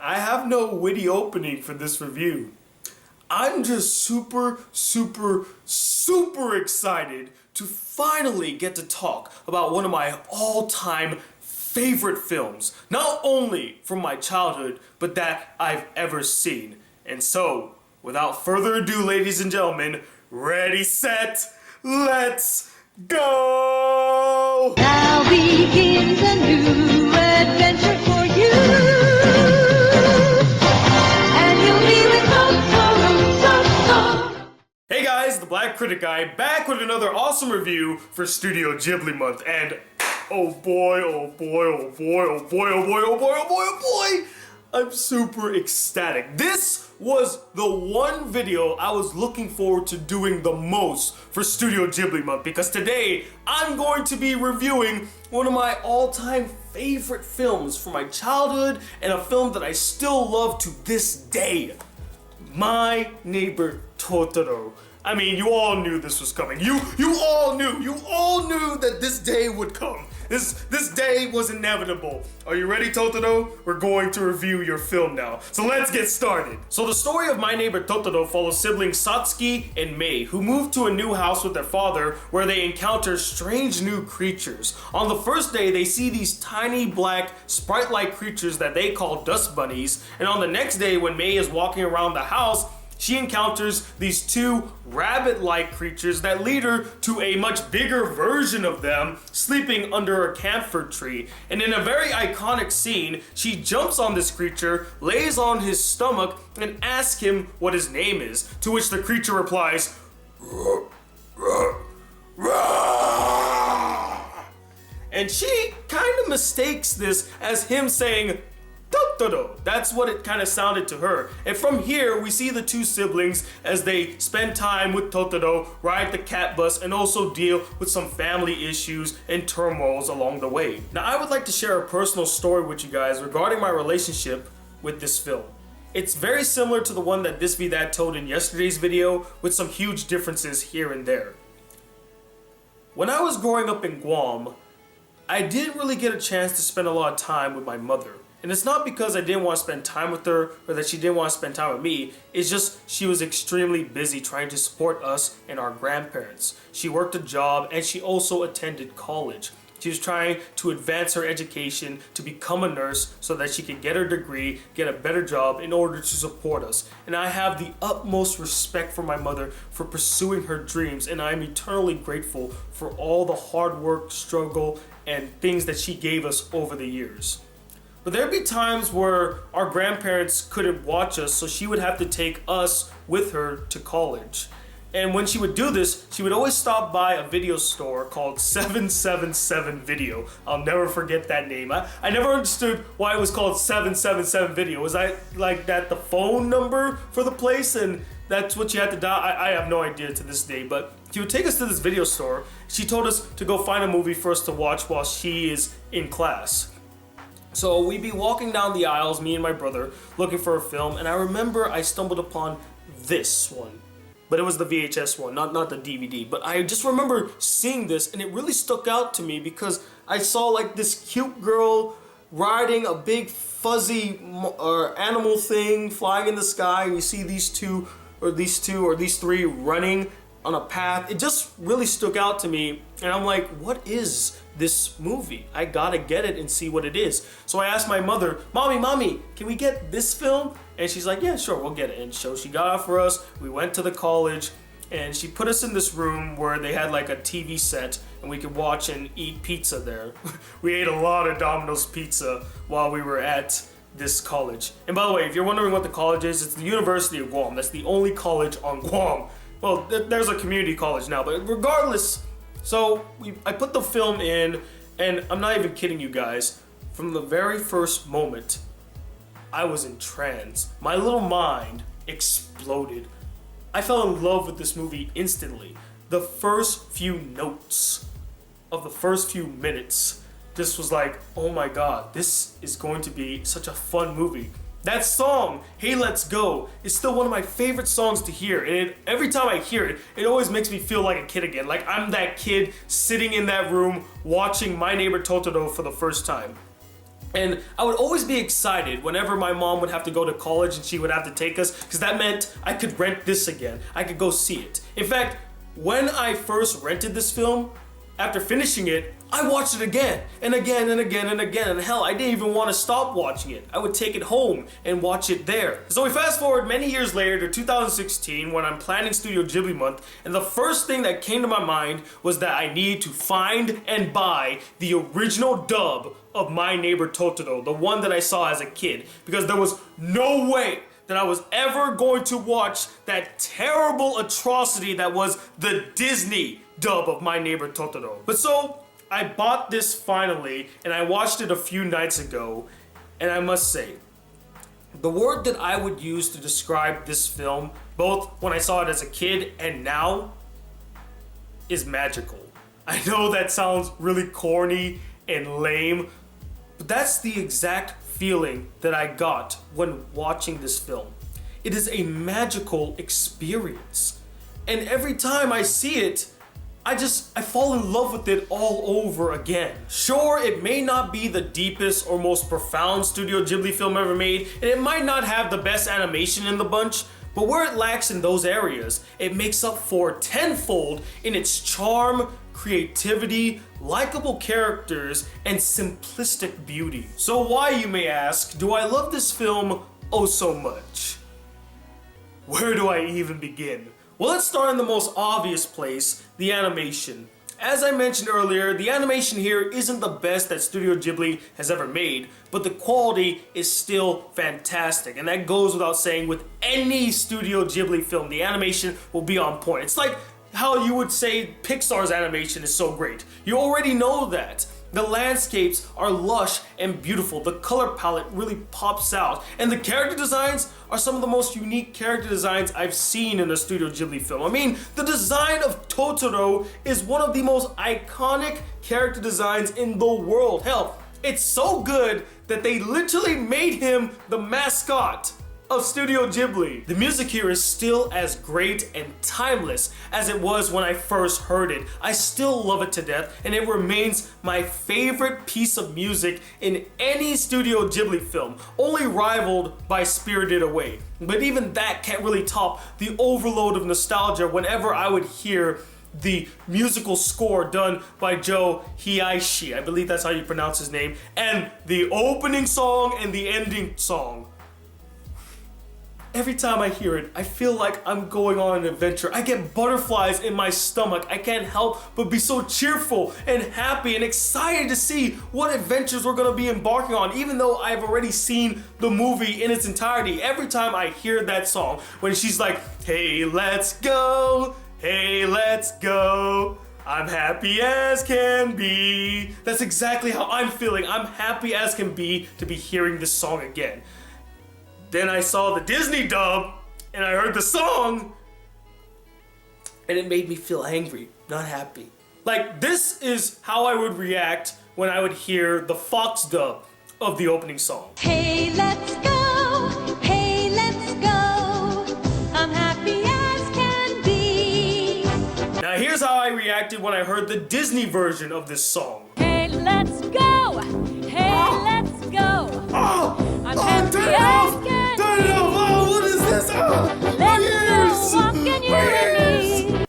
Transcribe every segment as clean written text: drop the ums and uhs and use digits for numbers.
I have no witty opening for this review. I'm just super excited to finally get to talk about one of my all-time favorite films. Not only from my childhood, but that I've ever seen. And so, without further ado, ladies and gentlemen, ready, set, let's go! Now begins a new adventure for you. And you'll be with Totoro. Hey guys, the Black Critic Guy, back with another awesome review for Studio Ghibli month. And oh boy, I'm super ecstatic. This was the one video I was looking forward to doing the most for Studio Ghibli month, because today I'm going to be reviewing one of my all-time favorite films from my childhood and a film that I still love to this day. My Neighbor Totoro. I mean, you all knew this was coming. You all knew that this day would come. This day was inevitable. Are you ready, Totoro? We're going to review your film now. So let's get started. So the story of My Neighbor Totoro follows siblings Satsuki and Mei, who move to a new house with their father where they encounter strange new creatures. On the first day, they see these tiny black sprite-like creatures that they call dust bunnies. And on the next day, when Mei is walking around the house, she encounters these two rabbit-like creatures that lead her to a much bigger version of them sleeping under a camphor tree. And in a very iconic scene, she jumps on this creature, lays on his stomach, and asks him what his name is, to which the creature replies, "Ruh, ruh, ruh." And she kind of mistakes this as him saying, Totoro. That's what it kind of sounded to her. And from here, we see the two siblings as they spend time with Totoro, ride the cat bus, and also deal with some family issues and turmoils along the way. Now, I would like to share a personal story with you guys regarding my relationship with this film. It's very similar to the one that This Be That told in yesterday's video, with some huge differences here and there. When I was growing up in Guam, I didn't really get a chance to spend a lot of time with my mother. And it's not because I didn't want to spend time with her or that she didn't want to spend time with me. It's just she was extremely busy trying to support us and our grandparents. She worked a job and she also attended college. She was trying to advance her education to become a nurse so that she could get her degree, get a better job in order to support us. And I have the utmost respect for my mother for pursuing her dreams, and I am eternally grateful for all the hard work, struggle, and things that she gave us over the years. But there'd be times where our grandparents couldn't watch us, so she would have to take us with her to college. And when she would do this, she would always stop by a video store called 777 Video. I'll never forget that name. I never understood why it was called 777 Video. Was I like that the phone number for the place and that's what you had to dial? I have no idea to this day, but she would take us to this video store. She told us to go find a movie for us to watch while she is in class. So we'd be walking down the aisles, me and my brother, looking for a film, and I remember I stumbled upon this one. But it was the VHS one, not the DVD. But I just remember seeing this, and it really stuck out to me because I saw like this cute girl riding a big fuzzy animal thing flying in the sky, and you see these three running on a path. It just really stuck out to me, and I'm like, what is this movie? I gotta get it and see what it is. So I asked my mother, Mommy, can we get this film? And she's like, yeah, sure, we'll get it. And so she got it for us. We went to the college, and she put us in this room where they had like a TV set, and we could watch and eat pizza there. We ate a lot of Domino's pizza while we were at this college. And by the way, if you're wondering what the college is, it's the University of Guam. That's the only college on Guam. Well, there's a community college now, but regardless, so I put the film in, and I'm not even kidding you guys, from the very first moment, I was in trance. My little mind exploded. I fell in love with this movie instantly. The first few notes of the first few minutes, this was like, oh my god, this is going to be such a fun movie. That song, Hey Let's Go, is still one of my favorite songs to hear, and every time I hear it, it always makes me feel like a kid again. Like I'm that kid sitting in that room watching My Neighbor Totoro for the first time. And I would always be excited whenever my mom would have to go to college and she would have to take us, because that meant I could rent this again. I could go see it. In fact, when I first rented this film, after finishing it, I watched it again and again and again and again. And hell, I didn't even want to stop watching it. I would take it home and watch it there. So we fast forward many years later to 2016 when I'm planning Studio Ghibli month. And the first thing that came to my mind was that I need to find and buy the original dub of My Neighbor Totoro, the one that I saw as a kid, because there was no way that I was ever going to watch that terrible atrocity that was the Disney dub of My Neighbor Totoro. But so I bought this finally, and I watched it a few nights ago, and I must say, the word that I would use to describe this film, both when I saw it as a kid and now, is magical. I know that sounds really corny and lame, but that's the exact feeling that I got when watching this film. It is a magical experience, and every time I see it, I fall in love with it all over again. Sure, it may not be the deepest or most profound Studio Ghibli film ever made, and it might not have the best animation in the bunch, but where it lacks in those areas, it makes up for tenfold in its charm, creativity, likable characters, and simplistic beauty. So why, you may ask, do I love this film oh so much? Where do I even begin? Well, let's start in the most obvious place, the animation. As I mentioned earlier, the animation here isn't the best that Studio Ghibli has ever made, but the quality is still fantastic, and that goes without saying. With any Studio Ghibli film, the animation will be on point. It's like how you would say Pixar's animation is so great. You already know that. The landscapes are lush and beautiful, the color palette really pops out, and the character designs are some of the most unique character designs I've seen in a Studio Ghibli film. I mean, the design of Totoro is one of the most iconic character designs in the world. Hell, it's so good that they literally made him the mascot of Studio Ghibli. The music here is still as great and timeless as it was when I first heard it. I still love it to death, and it remains my favorite piece of music in any Studio Ghibli film, only rivaled by Spirited Away. But even that can't really top the overload of nostalgia whenever I would hear the musical score done by Joe Hisaishi, I believe that's how you pronounce his name, and the opening song and the ending song. Every time I hear it, I feel like I'm going on an adventure. I get butterflies in my stomach. I can't help but be so cheerful and happy and excited to see what adventures we're gonna be embarking on, even though I've already seen the movie in its entirety. Every time I hear that song, when she's like, hey, let's go, I'm happy as can be. That's exactly how I'm feeling. I'm happy as can be to be hearing this song again. Then I saw the Disney dub, and I heard the song, and it made me feel angry, not happy. Like, this is how I would react when I would hear the Fox dub of the opening song. Hey, let's go. Hey, let's go. I'm happy as can be. Now here's how I reacted when I heard the Disney version of this song. Hey, let's go! Hey, let's go! I'm happy as can be. Turn it off! Oh, what is this? Let's go walking, you and me.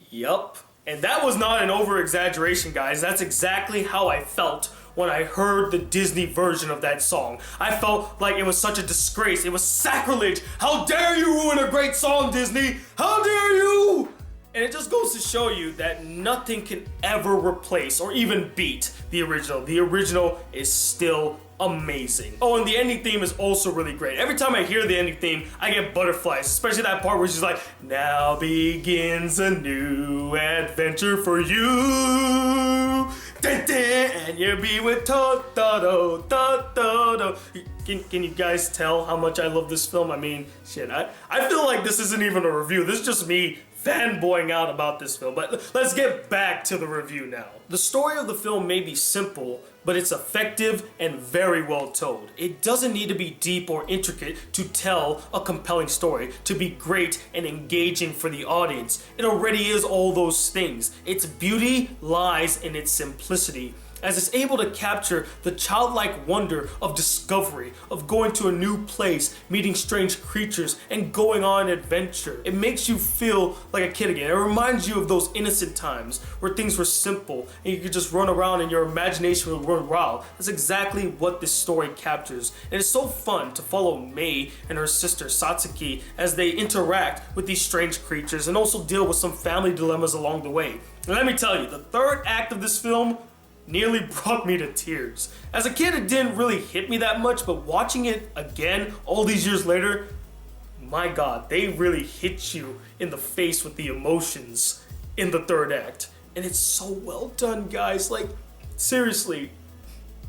Yup. And that was not an over-exaggeration, guys. That's exactly how I felt when I heard the Disney version of that song. I felt like it was such a disgrace. It was sacrilege. How dare you ruin a great song, Disney? How dare you? And it just goes to show you that nothing can ever replace or even beat the original. The original is still amazing. Oh, and the ending theme is also really great. Every time I hear the ending theme, I get butterflies, especially that part where she's like, now begins a new adventure for you. Dun, dun, and you'll be with Totoro, Totoro. Can you guys tell how much I love this film? I mean, shit, I feel like this isn't even a review. This is just me fanboying out about this film, but let's get back to the review now. The story of the film may be simple, but it's effective and very well told. It doesn't need to be deep or intricate to tell a compelling story, to be great and engaging for the audience. It already is all those things. Its beauty lies in its simplicity. as it's able to capture the childlike wonder of discovery, of going to a new place, meeting strange creatures, and going on an adventure. It makes you feel like a kid again. It reminds you of those innocent times where things were simple and you could just run around and your imagination would run wild. That's exactly what this story captures. And it's so fun to follow Mei and her sister Satsuki as they interact with these strange creatures and also deal with some family dilemmas along the way. And let me tell you, the third act of this film nearly brought me to tears. As a kid, it didn't really hit me that much, but watching it again all these years later, my God, they really hit you in the face with the emotions in the third act. And it's so well done, guys. Like, seriously,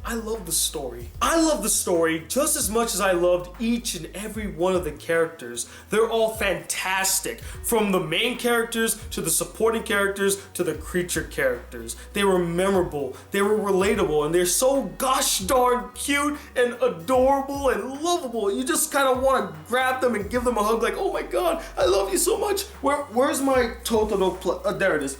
I love the story. I love the story just as much as I loved each and every one of the characters. They're all fantastic. From the main characters to the supporting characters to the creature characters. They were memorable, they were relatable, and they're so gosh darn cute and adorable and lovable. You just kind of want to grab them and give them a hug like, oh my God, I love you so much. Where's my Totoro? There it is.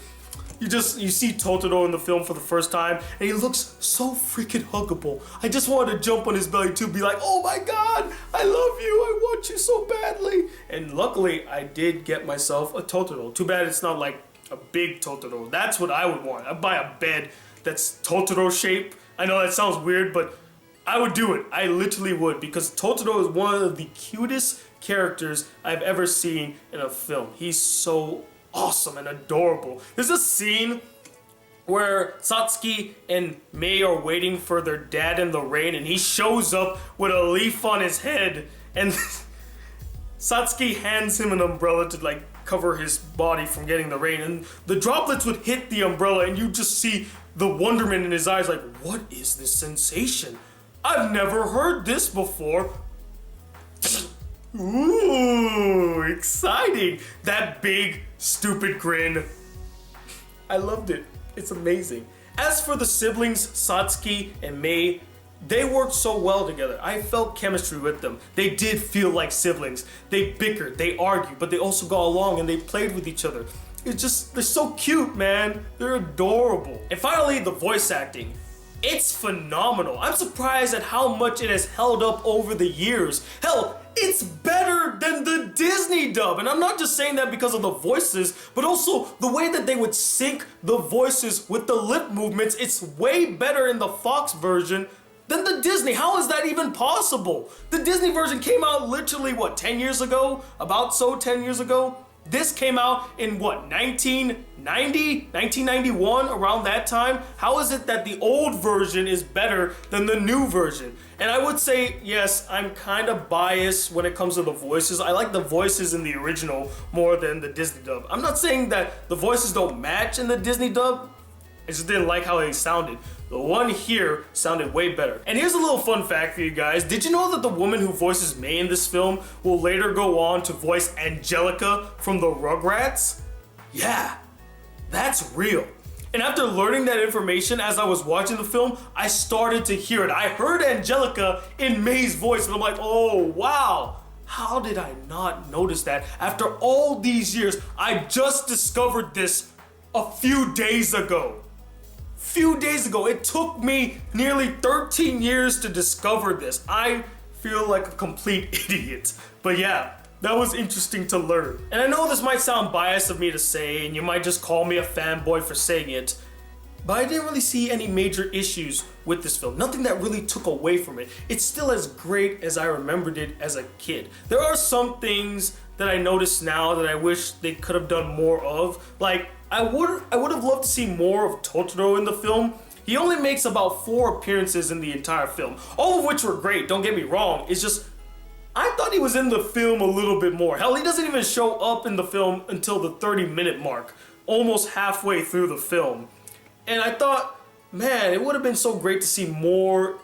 You see Totoro in the film for the first time, and he looks so freaking huggable. I just wanted to jump on his belly too, be like, oh my God, I love you, I want you so badly. And luckily, I did get myself a Totoro. Too bad it's not like a big Totoro. That's what I would want. I'd buy a bed that's Totoro shape. I know that sounds weird, but I would do it. I literally would, because Totoro is one of the cutest characters I've ever seen in a film. He's so awesome and adorable. There's a scene where Satsuki and Mei are waiting for their dad in the rain, and he shows up with a leaf on his head, and Satsuki hands him an umbrella to like cover his body from getting the rain, and the droplets would hit the umbrella, and you just see the wonderment in his eyes like, what is this sensation? I've never heard this before. Ooh, exciting. That big, stupid grin. I loved it. It's amazing. As for the siblings, Satsuki and Mei, they worked so well together. I felt chemistry with them. They did feel like siblings. They bickered, they argued, but they also got along and they played with each other. It's just, they're so cute, man. They're adorable. And finally, the voice acting. It's phenomenal. I'm surprised at how much it has held up over the years. Hell, it's better than the Disney dub. And I'm not just saying that because of the voices, but also the way that they would sync the voices with the lip movements. It's way better in the Fox version than the Disney. How is that even possible? The Disney version came out literally, 10 years ago? About so 10 years ago? This came out in 1990, 1991, around that time? How is it that the old version is better than the new version? And I would say, yes, I'm kind of biased when it comes to the voices. I like the voices in the original more than the Disney dub. I'm not saying that the voices don't match in the Disney dub. I just didn't like how they sounded. The one here sounded way better. And here's a little fun fact for you guys. Did you know that the woman who voices Mei in this film will later go on to voice Angelica from the Rugrats? Yeah, that's real. And after learning that information as I was watching the film, I started to hear it. I heard Angelica in Mei's voice and I'm like, oh wow. How did I not notice that? After all these years, I just discovered this a few days ago. It took me nearly 13 years to discover this. I feel like a complete idiot. But yeah, that was interesting to learn. And I know this might sound biased of me to say, and you might just call me a fanboy for saying it, but I didn't really see any major issues with this film. Nothing that really took away from it. It's still as great as I remembered it as a kid. There are some things that I notice now that I wish they could have done more of. Like, I would have loved to see more of Totoro in the film. He only makes about 4 appearances in the entire film, all of which were great, don't get me wrong. It's just, I thought he was in the film a little bit more. Hell, he doesn't even show up in the film until the 30-minute mark, almost halfway through the film. And I thought, man, it would have been so great to see more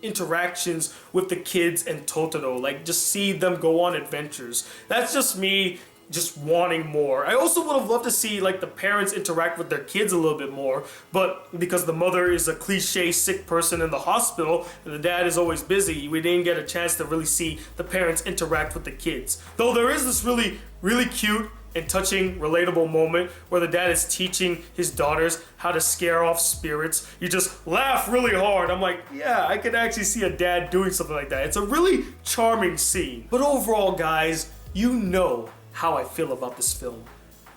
interactions with the kids and Totoro, like just see them go on adventures. That's just me just wanting more. I also would have loved to see like the parents interact with their kids a little bit more, but because the mother is a cliche sick person in the hospital and the dad is always busy, we didn't get a chance to really see the parents interact with the kids. Though there is this really cute and touching, relatable moment where the dad is teaching his daughters how to scare off spirits. You just laugh really hard. I'm like, yeah, I could actually see a dad doing something like that. It's a really charming scene. But overall, guys, you know how I feel about this film.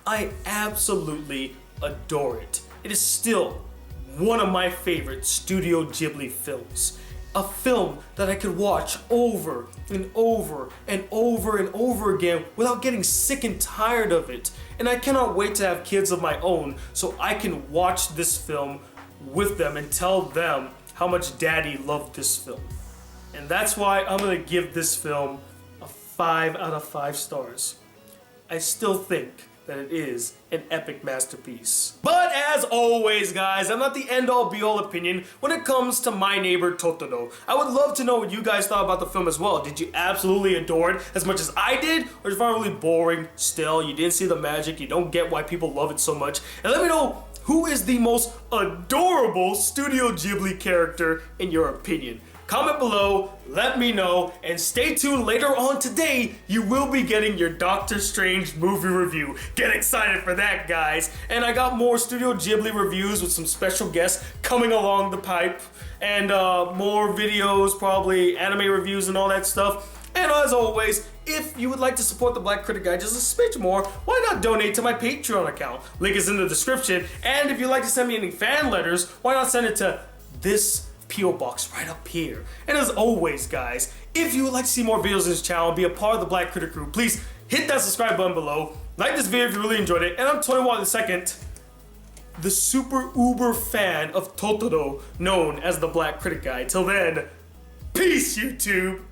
I absolutely adore it. It is still one of my favorite Studio Ghibli films. A film that I could watch over and over and over and over again without getting sick and tired of it. And I cannot wait to have kids of my own so I can watch this film with them and tell them how much Daddy loved this film. And that's why I'm gonna give this film a 5 out of 5 stars. I still think that it is an epic masterpiece. But as always, guys, I'm not the end-all be-all opinion when it comes to My Neighbor Totoro. I would love to know what you guys thought about the film as well. Did you absolutely adore it as much as I did? Or did you find it really boring still? You didn't see the magic, you don't get why people love it so much? And let me know who is the most adorable Studio Ghibli character in your opinion. Comment below, let me know, and stay tuned later on today. You will be getting your Doctor Strange movie review. Get excited for that, guys. And I got more Studio Ghibli reviews with some special guests coming along the pipe, and more videos, probably anime reviews and all that stuff. And as always, if you would like to support the Black Critic Guy just a smidge more, why not donate to my Patreon account? Link is in the description. And if you'd like to send me any fan letters, why not send it to this P.O. box right up here. And as always, guys, if you would like to see more videos on this channel and be a part of the Black Critic Crew, please hit that subscribe button below. Like this video if you really enjoyed it. And I'm 21 the super uber fan of Totoro, known as the Black Critic Guy. Till then, peace, YouTube.